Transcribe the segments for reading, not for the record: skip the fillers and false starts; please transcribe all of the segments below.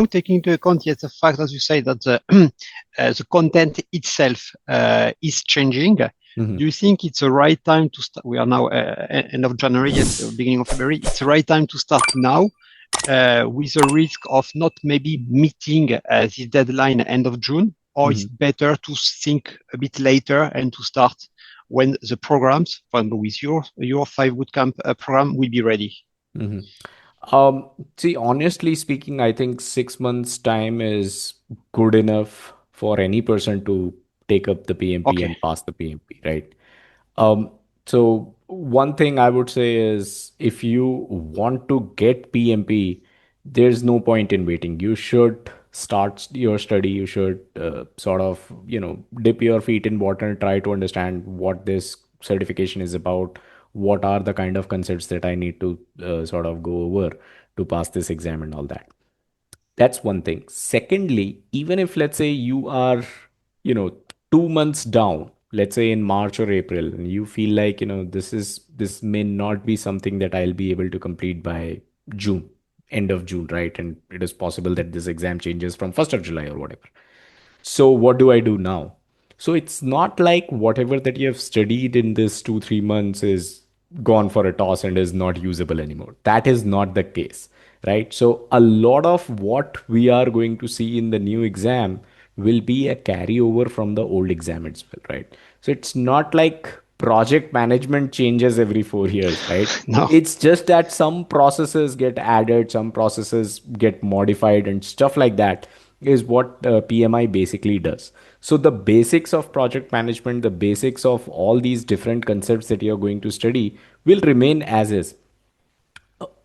now taking into account, yes, the fact, as you say, that the content itself is changing, Mhm. do you think it's the right time to start? We are now end of January, yes, beginning of February. It's the right time to start now, with a risk of not maybe meeting the deadline end of June, or it's Mhm. better to think a bit later and to start when the programs, for example, with your 5 bootcamp program will be ready? Mhm. See, honestly speaking, I think 6 months time is good enough for any person to take up the PMP Okay. and pass the PMP, right? Um, so one thing I would say is if you want to get PMP, there's no point in waiting. You should start your study. You should sort of, dip your feet in water and try to understand what this certification is about. What are the kind of concepts that I need to sort of go over to pass this exam and all that. That's one thing. Secondly, even if let's say you are, you know, 2 months down, let's say in March or April, and you feel like, this may not be something that I'll be able to complete by June, end of June, right? And it is possible that this exam changes from 1st of July or whatever. So what do I do now? So it's not like whatever that you have studied in this 2, 3 months is gone for a toss and is not usable anymore. That is not the case, right? So a lot of what we are going to see in the new exam will be a carryover from the old exam as well, right? So it's not like project management changes every 4 years, right? No. It's just that some processes get added, some processes get modified, and stuff like that is what PMI basically does. So, the basics of project management, the basics of all these different concepts that you're going to study will remain as is.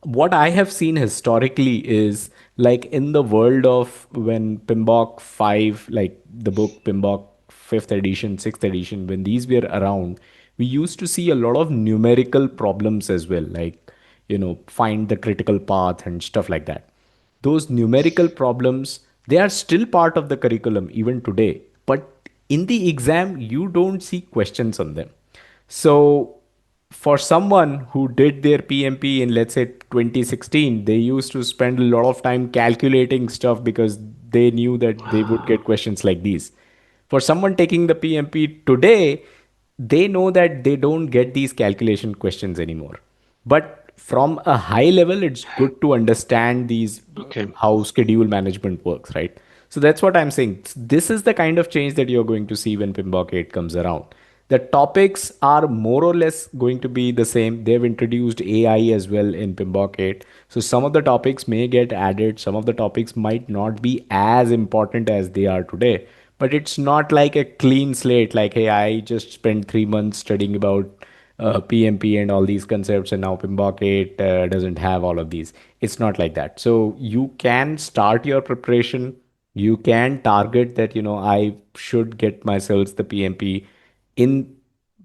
What I have seen historically is like in the world of when PMBOK 5, like the book PMBOK 5th edition, 6th edition, when these were around, we used to see a lot of numerical problems as well, like, find the critical path and stuff like that. Those numerical problems, they are still part of the curriculum even today, but in the exam, you don't see questions on them. So for someone who did their PMP in, let's say, 2016, they used to spend a lot of time calculating stuff because they knew that they would get questions like these. For someone taking the PMP today, they know that they don't get these calculation questions anymore. But from a high level, it's good to understand these, Okay. how schedule management works, right? So that's what I'm saying. This is the kind of change that you're going to see when PMBOK 8 comes around. The topics are more or less going to be the same. They've introduced AI as well in PMBOK 8. So some of the topics may get added, some of the topics might not be as important as they are today. But it's not like a clean slate, like, hey, I just spent 3 months studying about PMP and all these concepts, and now PMBOK 8 doesn't have all of these. It's not like that. So you can start your preparation. You can target that, I should get myself the PMP in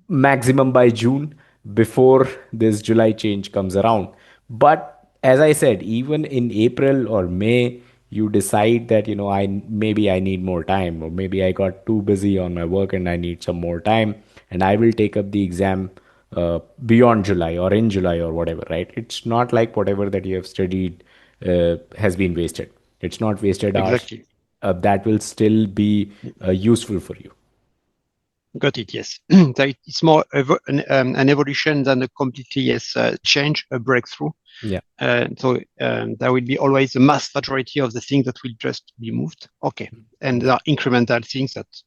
maximum by June before this July change comes around. But as I said, even in April or May, you decide that, maybe I need more time, or maybe I got too busy on my work and I need some more time, and I will take up the exam beyond July or in July or whatever, right? It's not like whatever that you have studied has been wasted. It's not wasted hours. Exactly. That will still be useful for you. Got it. Yes. It's more an evolution than a completely, yes, change, a breakthrough. Yeah. So there will be always a mass majority of the things that will just be moved. Okay. And there are incremental things that's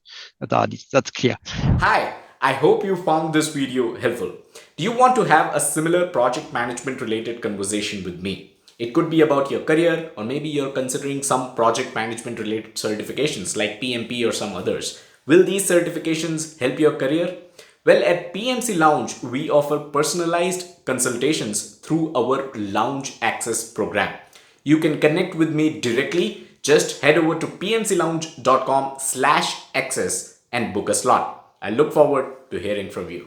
clear. Hi, I hope you found this video helpful. Do you want to have a similar project management related conversation with me? It could be about your career, or maybe you're considering some project management related certifications like PMP or some others. Will these certifications help your career? Well, at PMC Lounge, we offer personalized consultations through our Lounge Access program. You can connect with me directly. Just head over to pmclounge.com/access and book a slot. I look forward to hearing from you.